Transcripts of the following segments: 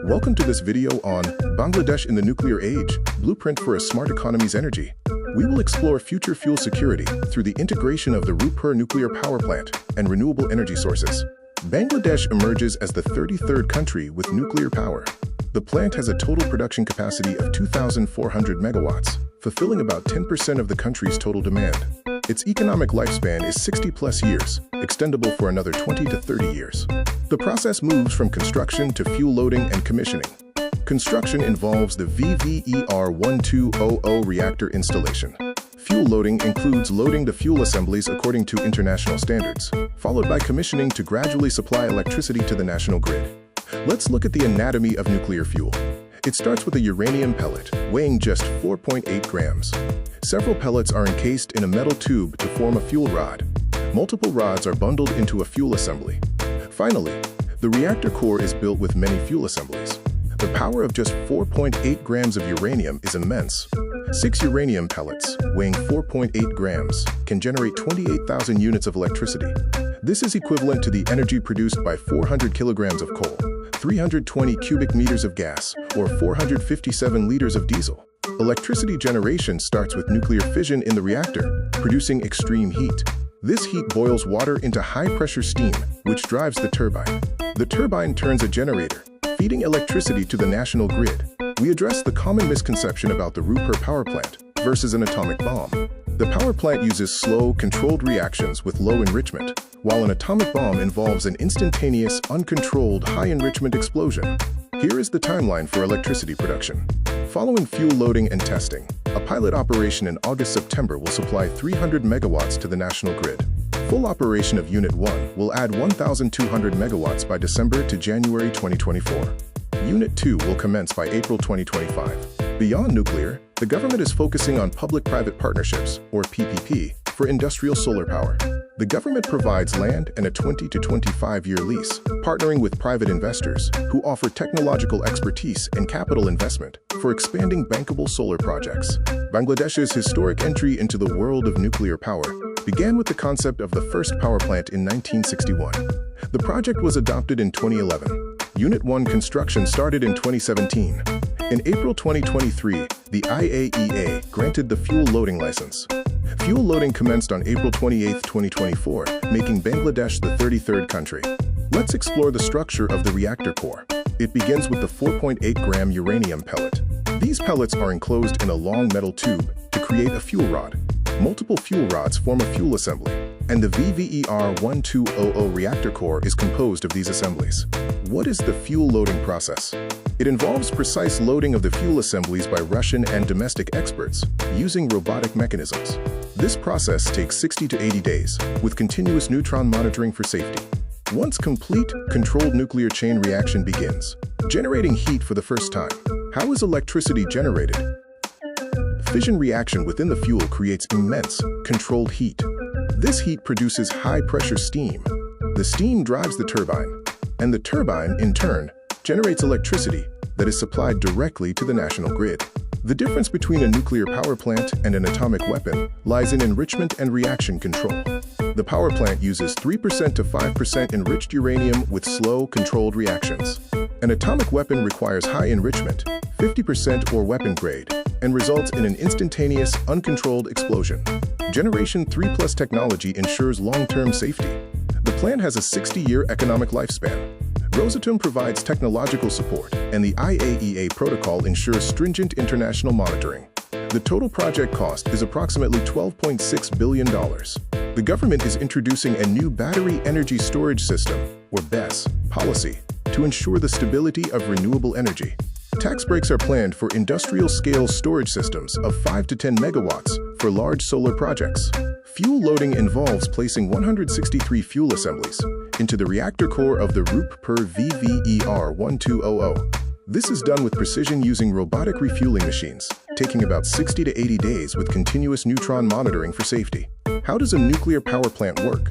Welcome to this video on Bangladesh in the Nuclear Age, Blueprint for a Smart Economy's Energy. We will explore future fuel security through the integration of the Rooppur nuclear power plant and renewable energy sources. Bangladesh emerges as the 33rd country with nuclear power. The plant has a total production capacity of 2,400 megawatts, fulfilling about 10% of the country's total demand. Its economic lifespan is 60-plus years, extendable for another 20 to 30 years. The process moves from construction to fuel loading and commissioning. Construction involves the VVER-1200 reactor installation. Fuel loading includes loading the fuel assemblies according to international standards, followed by commissioning to gradually supply electricity to the national grid. Let's look at the anatomy of nuclear fuel. It starts with a uranium pellet, weighing just 4.8 grams. Several pellets are encased in a metal tube to form a fuel rod. Multiple rods are bundled into a fuel assembly. Finally, the reactor core is built with many fuel assemblies. The power of just 4.8 grams of uranium is immense. 6 uranium pellets, weighing 4.8 grams, can generate 28,000 units of electricity. This is equivalent to the energy produced by 400 kilograms of coal, 320 cubic meters of gas, or 457 liters of diesel. Electricity generation starts with nuclear fission in the reactor, producing extreme heat. This heat boils water into high-pressure steam, which drives the turbine. The turbine turns a generator, feeding electricity to the national grid. We address the common misconception about the Rooppur power plant versus an atomic bomb. The power plant uses slow, controlled reactions with low enrichment, while an atomic bomb involves an instantaneous, uncontrolled, high-enrichment explosion. Here is the timeline for electricity production. Following fuel loading and testing, a pilot operation in August-September will supply 300 megawatts to the national grid. Full operation of Unit 1 will add 1,200 megawatts by December to January 2024. Unit 2 will commence by April 2025. Beyond nuclear, the government is focusing on public-private partnerships, or PPP, for industrial solar power. The government provides land and a 20 to 25-year lease, partnering with private investors who offer technological expertise and capital investment for expanding bankable solar projects. Bangladesh's historic entry into the world of nuclear power began with the concept of the first power plant in 1961. The project was adopted in 2011. Unit 1 construction started in 2017. In April 2023, the IAEA granted the fuel loading license. Fuel loading commenced on April 28, 2024, making Bangladesh the 33rd country. Let's explore the structure of the reactor core. It begins with the 4.8-gram uranium pellet. These pellets are enclosed in a long metal tube to create a fuel rod. Multiple fuel rods form a fuel assembly, and the VVER-1200 reactor core is composed of these assemblies. What is the fuel loading process? It involves precise loading of the fuel assemblies by Russian and domestic experts using robotic mechanisms. This process takes 60 to 80 days, with continuous neutron monitoring for safety. Once complete, controlled nuclear chain reaction begins, generating heat for the first time. How is electricity generated? Fission reaction within the fuel creates immense, controlled heat. This heat produces high-pressure steam. The steam drives the turbine, and the turbine, in turn, generates electricity that is supplied directly to the national grid. The difference between a nuclear power plant and an atomic weapon lies in enrichment and reaction control. The power plant uses 3% to 5% enriched uranium with slow, controlled reactions. An atomic weapon requires high enrichment, 50% or weapon grade, and results in an instantaneous, uncontrolled explosion. Generation 3+ technology ensures long-term safety. The plant has a 60-year economic lifespan. Rosatom provides technological support, and the IAEA protocol ensures stringent international monitoring. The total project cost is approximately $12.6 billion. The government is introducing a new Battery Energy Storage System, or BESS, policy to ensure the stability of renewable energy. Tax breaks are planned for industrial-scale storage systems of 5 to 10 megawatts for large solar projects. Fuel loading involves placing 163 fuel assemblies into the reactor core of the Rooppur VVER-1200. This is done with precision using robotic refueling machines, taking about 60 to 80 days with continuous neutron monitoring for safety. How does a nuclear power plant work?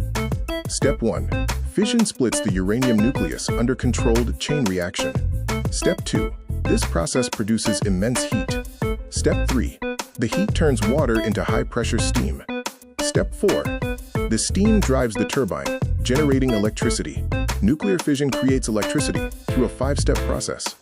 Step 1. Fission splits the uranium nucleus under controlled chain reaction. Step 2. This process produces immense heat. Step 3. The heat turns water into high-pressure steam. Step 4. The steam drives the turbine, generating electricity. Nuclear fission creates electricity through a 5-step process.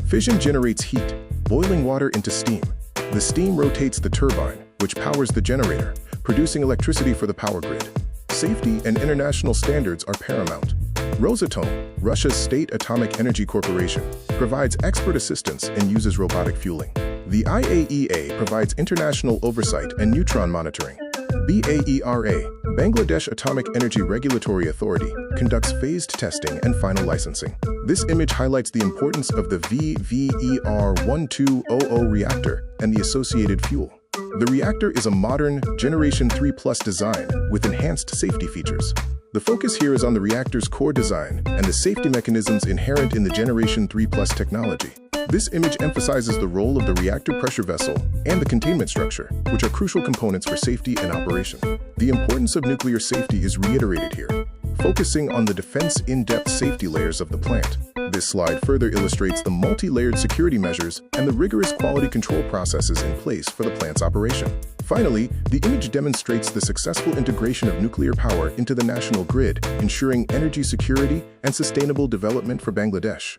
Fission generates heat, boiling water into steam. The steam rotates the turbine, which powers the generator, producing electricity for the power grid. Safety and international standards are paramount. Rosatom, Russia's state atomic energy corporation, provides expert assistance and uses robotic fueling. The IAEA provides international oversight and neutron monitoring. BAERA, Bangladesh Atomic Energy Regulatory Authority, conducts phased testing and final licensing. This image highlights the importance of the VVER1200 reactor and the associated fuel. The reactor is a modern Generation 3+ design with enhanced safety features. The focus here is on the reactor's core design and the safety mechanisms inherent in the Generation 3+ technology. This image emphasizes the role of the reactor pressure vessel and the containment structure, which are crucial components for safety and operation. The importance of nuclear safety is reiterated here, focusing on the defense in-depth safety layers of the plant. This slide further illustrates the multi-layered security measures and the rigorous quality control processes in place for the plant's operation. Finally, the image demonstrates the successful integration of nuclear power into the national grid, ensuring energy security and sustainable development for Bangladesh.